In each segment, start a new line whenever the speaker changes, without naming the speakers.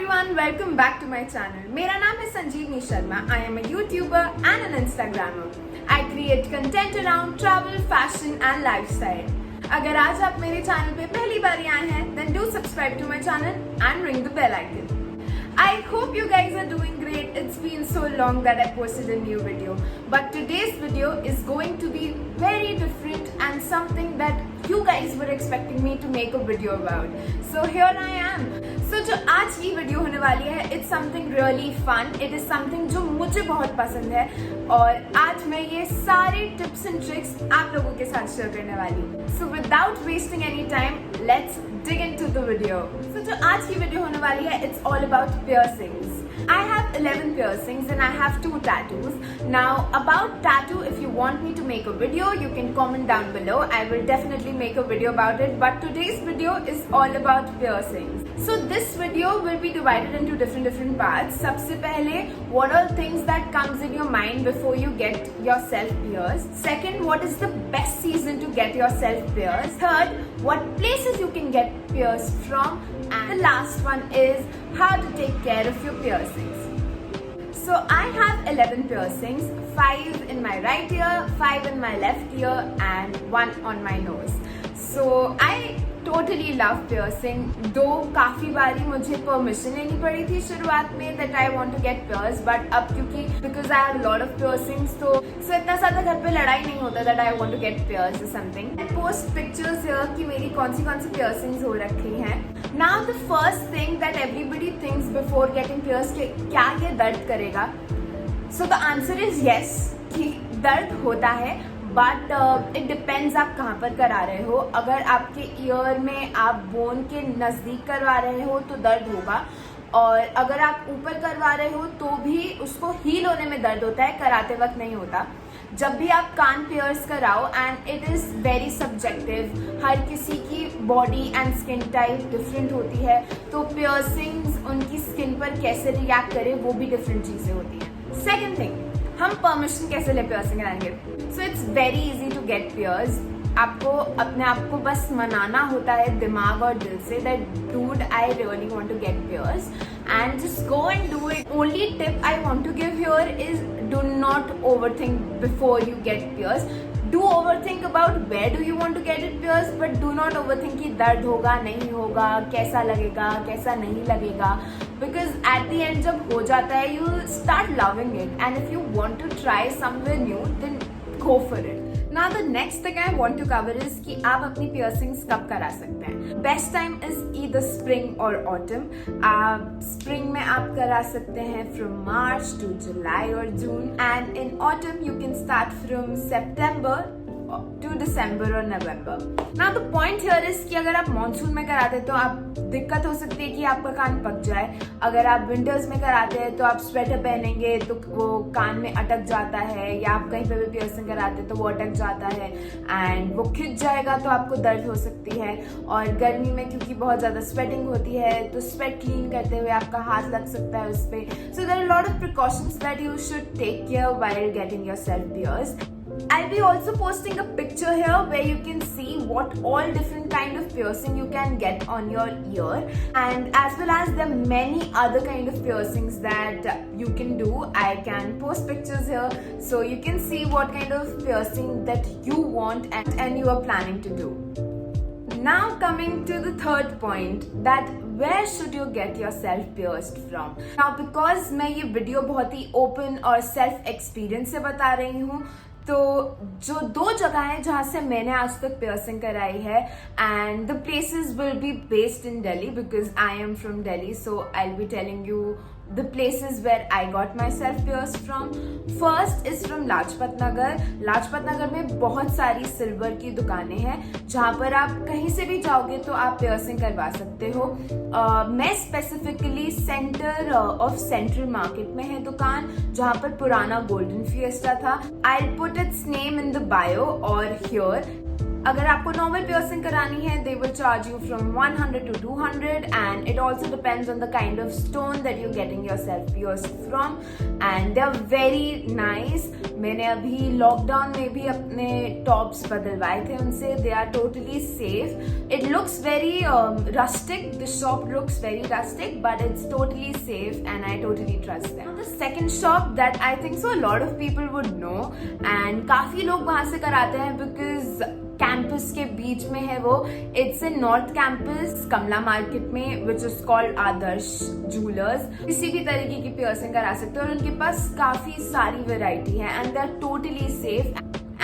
everyone, welcome back to my channel. मेरा नाम है संजीवनी Sharma. I am a YouTuber and an Instagrammer. I create content around travel, fashion and lifestyle. अगर आज आप मेरे चैनल पे पहली बार आए हैं, then do subscribe to my channel and ring the bell icon. I hope you guys are doing great. It's been so long that I posted a new video. But today's video is going to be very different and something that you guys were expecting me to make a video about. So here I am. So जो आज की video होने वाली है, it's something really fun. It is something जो मुझे बहुत पसंद है और आज मैं ये सारे tips and tricks आप लोगों के साथ शेयर करने वाली हूँ. So without wasting any time, let's dig into the video. So जो आज की वीडियो होने वाली है, it's all about piercings. I have 11 piercings and I have 2 tattoos. Now about tattoo, if you want me to make a video, you can comment down below. I will definitely make a video about it. But today's video is all about piercings. So this video will be divided into different parts. सबसे पहले, what are things that comes in your mind before you get yourself pierced? Second, what is the best season to get yourself pierced? Third, what places you can get pierced from? And the last one is how to take care of your piercings. So I have 11 piercings, 5 in my right ear, 5 in my left ear and 1 on my nose. So I totally love piercing. दो काफी बारी मुझे permission लेनी पड़ी थी शुरुआत में that I want to get pierced, but अब क्योंकि because I have a lot of piercings तो इतना ज्यादा घर पे लड़ाई नहीं होता that I want to get pierced or something. I post pictures here कि मेरी कौन सी piercings हो रखी हैं. Now the first thing that everybody thinks before getting pierced कि क्या ये दर्द करेगा? So the answer is yes कि दर्द होता है. बट इट डिपेंड्स आप कहाँ पर करा रहे हो. अगर आपके ईयर में आप बोन के नज़दीक करवा रहे हो तो दर्द होगा, और अगर आप ऊपर करवा रहे हो तो भी उसको हील होने में दर्द होता है, कराते वक्त नहीं होता. जब भी आप कान पियर्स कराओ, and it is very subjective, हर किसी की body and skin type different होती है, तो पियर्सिंग्स उनकी स्किन पर कैसे रिएक्ट करें वो भी डिफरेंट चीज़ें होती हैं. सेकेंड थिंग, हम परमिशन कैसे ले पियर्सिंग कराएंगे? So it's very easy to get pierce. आपको अपने आप को बस मनाना होता है दिमाग और दिल से that dude I really want to get pierced and just go and do it. Only tip I want to give here is do not overthink before you get pierced. Do overthink about where do you want to get it pierced, but do not overthink कि दर्द होगा नहीं होगा, कैसा लगेगा कैसा नहीं लगेगा, because at the end जब हो जाता है you start loving it, and if you want to try somewhere new then go for it. Now the next thing I want to cover is कि आप अपनी piercings कब करा सकते हैं. Best time is either spring or autumn. Spring में आप करा सकते हैं from March to July or June, and in autumn you can start from September to December or November. Now the point here is कि अगर आप monsoon में कराते हैं तो आप दिक्कत हो सकती है कि आपका कान पक जाए. अगर आप विंटर्स में कराते हैं तो आप स्वेटर पहनेंगे तो वो कान में अटक जाता है, या आप कहीं पे भी पियर्सिंग कराते हैं तो वो अटक जाता है एंड वो खिंच जाएगा तो आपको दर्द हो सकती है. और गर्मी में क्योंकि बहुत ज्यादा स्वेटिंग होती है तो स्वेट क्लीन करते हुए आपका हाथ लग सकता है उस पे. So there are lot of precautions that you should take care while getting yourself pierced. I'll be also posting a picture here where you can see what all different kind of piercing you can get on your ear, and as well as there are many other kind of piercings that you can do. I can post pictures here so you can see what kind of piercing that you want and you are planning to do. Now coming to the third point, that where should you get yourself pierced from? Now because मैं ये video बहुत ही open और self experience से बता रही हूँ, तो जो 2 जगह हैं जहाँ से मैंने आज तक पियर्सिंग कराई है, and the places will be based in Delhi because I am from Delhi, so I will be telling you the places where I got myself pierced from. First is from Lajpat Nagar. Lajpat Nagar में बहुत सारी सिल्वर की दुकानें हैं जहाँ पर आप कहीं से भी जाओगे तो आप पियर्सिंग करवा सकते हो. मैं specifically centre of central market में है दुकान जहाँ पर पुराना गोल्डन फिएस्टा था. I'll put its name in the bio or here. अगर आपको नॉर्मल पियर्सिंग करानी है they will charge you from 100 to 200 and it also depends on the kind of stone that you're getting yourself pierced from and they are very nice. मैंने अभी lockdown में भी अपने tops बदलवाए थे उनसे. They are totally safe. It looks very rustic. The shop looks very rustic but it's totally safe and I totally trust them. The second shop that I think so a lot of people would know and काफी लोग वहां से कराते हैं because campus के बीच में है वो. It's in north campus Kamla market में which is called Adarsh jewellers. किसी भी तरीके की पियर्सिंग करा सकते हो और उनके पास काफी सारी वैरायटी है and they are totally safe.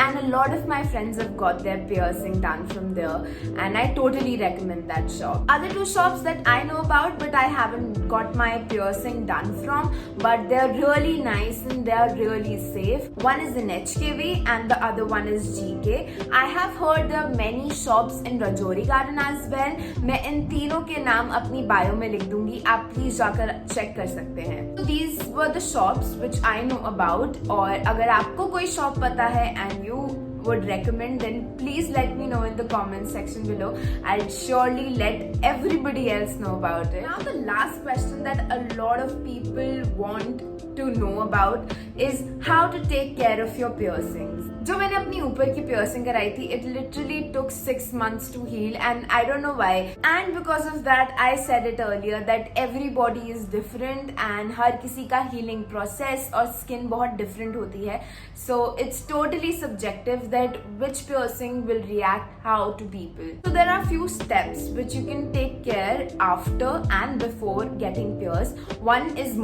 And a lot of my friends have got their piercing done from there and I totally recommend that shop. Other two shops that I know about but I haven't got my piercing done from but they're really nice and they're really safe. One is in HKV and the other one is GK. I have heard there are many shops in Rajouri Garden as well. मैं इन तीनों के नाम अपनी bio में लिख दूंगी, आप please जाकर चेक कर सकते हैं. So these were the shops which I know about. और अगर आपको कोई शॉप पता है and you would recommend then please let me know in the comment section below. I'll surely let everybody else know about it. Now the last question that a lot of people want to know about is how to take care of your piercings. जो मैंने अपनी ऊपर की piercing कराई थी it literally took 6 months to heal and I don't know why and because of that I said it earlier that everybody is different and हर किसी का healing process और skin बहुत different होती है. So it's totally subjective that which piercing will react how to people. So there are few steps which you can take care after and before getting pierced. One is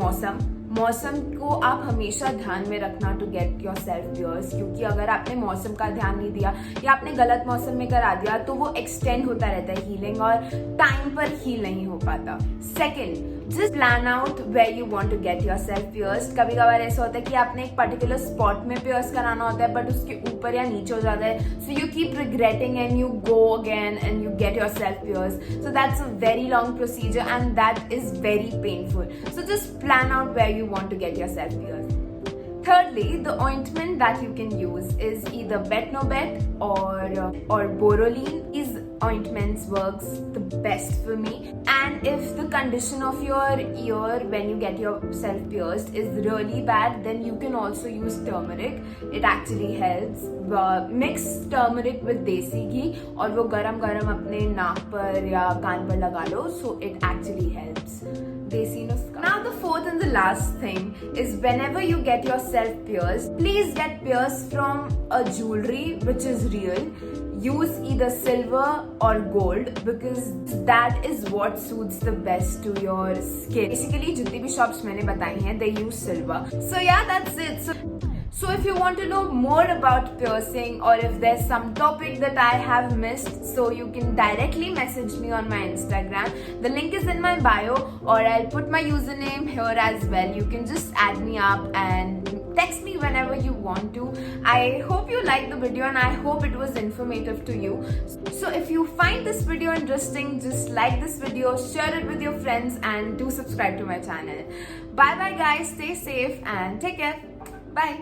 मौसम को आप हमेशा ध्यान में रखना to get yourself pierce क्योंकि अगर आपने मौसम का ध्यान नहीं दिया या आपने गलत मौसम में करा दिया तो वो एक्सटेंड होता रहता है हीलिंग और टाइम पर हील नहीं हो पाता. Second, just plan out where you want to get yourself pierced. कभी कभार ऐसा होता है कि आपने एक पर्टिकुलर स्पॉट में पियर्स कराना होता है बट उसके ऊपर या नीचे हो जाता है. So you keep regretting and you go again and you get yourself pierced. So that's a very long procedure and that is very painful. So just plan out where you want to get yourself pierced. Thirdly, the ointment that you can use is either Betnobet or Boroline. These ointments works the best for me. And if the condition of your ear when you get yourself pierced is really bad, then you can also use turmeric. It actually helps. Mix turmeric with desi ghee और वो गरम गरम अपने नाक पर या कान पर लगा लो. So it actually helps. Desi nuska. Now the fourth and the last thing is whenever you get yourself pierced, please get pierced from a jewelry which is real. Use either silver or gold because that is what suits the best to your skin. Basically जितनी भी shops मैंने बताई हैं they use silver. So yeah, that's it. So if you want to know more about piercing or if there's some topic that I have missed, so you can directly message me on my Instagram. The link is in my bio or I'll put my username here as well. You can just add me up and text me whenever you want to. I hope you liked the video and I hope it was informative to you. So if you find this video interesting, just like this video, share it with your friends and do subscribe to my channel. Bye bye guys, stay safe and take care. Bye.